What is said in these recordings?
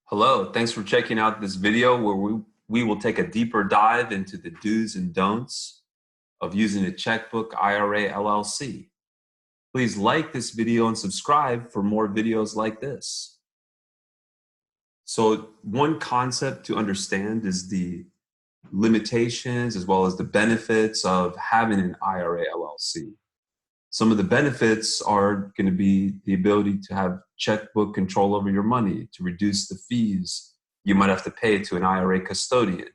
Hello, thanks for checking out this video where we will take a deeper dive into the do's and don'ts of using a checkbook IRA LLC. Please like this video and subscribe for more videos like this. So one concept to understand is the limitations as well as the benefits of having an IRA LLC. Some of the benefits are going to be the ability to have checkbook control over your money, to reduce the fees you might have to pay to an IRA custodian.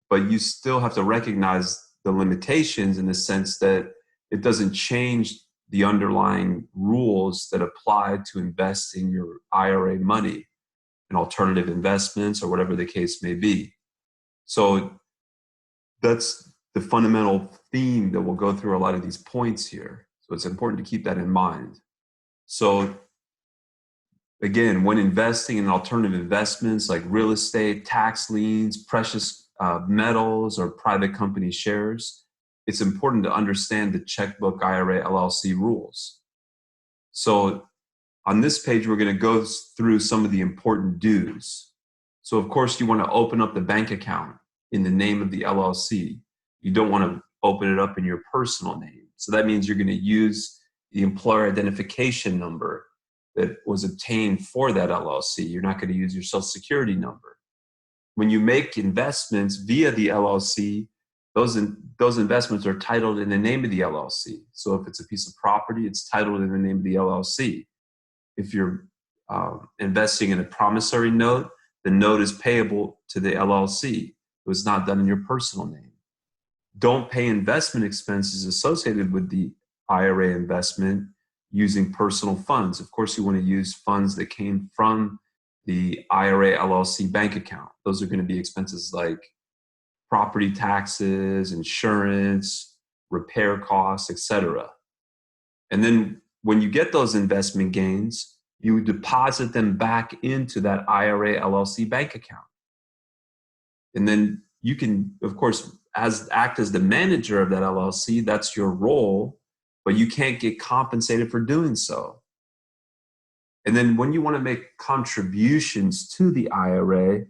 But you still have to recognize the limitations in the sense that it doesn't change the underlying rules that apply to investing your IRA money in alternative investments or whatever the case may be. So that's the fundamental theme that will go through a lot of these points here. So it's important to keep that in mind. So again, when investing in alternative investments like real estate, tax liens, precious metals, or private company shares, it's important to understand the Checkbook IRA LLC rules. So on this page, we're going to go through some of the important do's. So of course, you want to open up the bank account in the name of the LLC. You don't want to open it up in your personal name. So that means you're going to use the employer identification number that was obtained for that LLC. You're not going to use your social security number. When you make investments via the LLC, those investments are titled in the name of the LLC. So if it's a piece of property, it's titled in the name of the LLC. If you're investing in a promissory note, the note is payable to the LLC. It was not done in your personal name. Don't pay investment expenses associated with the IRA investment using personal funds. Of course, you want to use funds that came from the IRA LLC bank account. Those are going to be expenses like property taxes, insurance, repair costs, etc. And then when you get those investment gains, you deposit them back into that IRA LLC bank account. And then you can, of course, act as the manager of that LLC. That's your role, but you can't get compensated for doing so. And then when you want to make contributions to the IRA,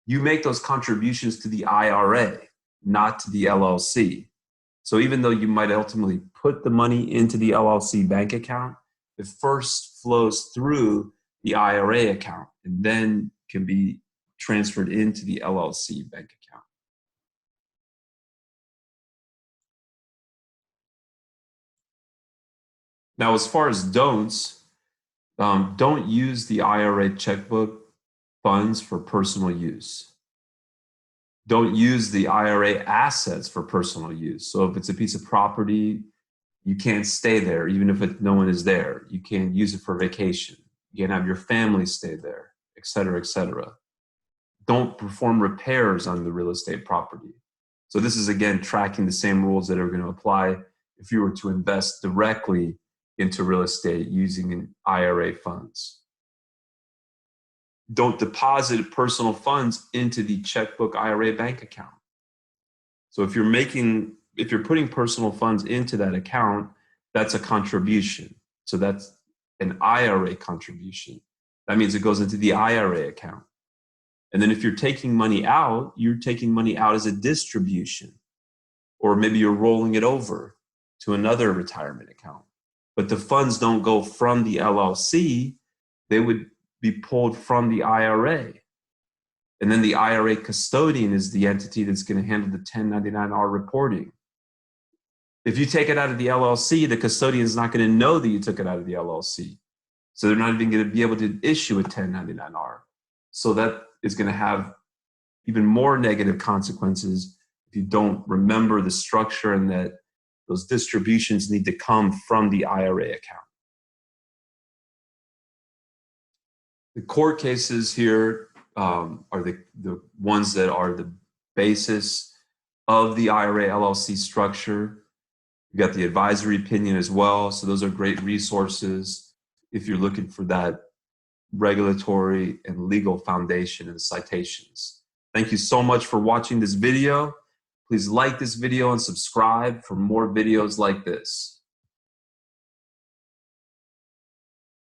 you make those contributions to the IRA, not to the LLC. So even though you might ultimately put the money into the LLC bank account, it first flows through the IRA account and then can be transferred into the LLC bank account. Now, as far as don'ts, don't use the IRA checkbook funds for personal use. Don't use the IRA assets for personal use. So if it's a piece of property, you can't stay there, even if no one is there. You can't use it for vacation. You can't have your family stay there, et cetera, et cetera. Don't perform repairs on the real estate property. So this is, again, tracking the same rules that are going to apply if you were to invest directly into real estate using IRA funds. Don't deposit personal funds into the checkbook IRA bank account. So if you're putting personal funds into that account, that's a contribution. So that's an IRA contribution. That means it goes into the IRA account. And then if you're taking money out, you're taking money out as a distribution, or maybe you're rolling it over to another retirement account. But the funds don't go from the LLC, they would be pulled from the IRA. And then the IRA custodian is the entity that's going to handle the 1099-R reporting. If you take it out of the LLC, the custodian is not going to know that you took it out of the LLC. So they're not even going to be able to issue a 1099-R. So that is going to have even more negative consequences if you don't remember the structure and that those distributions need to come from the IRA account. The court cases here are the ones that are the basis of the IRA LLC structure. You got the advisory opinion as well. So those are great resources if you're looking for that regulatory and legal foundation and citations. Thank you so much for watching this video. Please like this video and subscribe for more videos like this.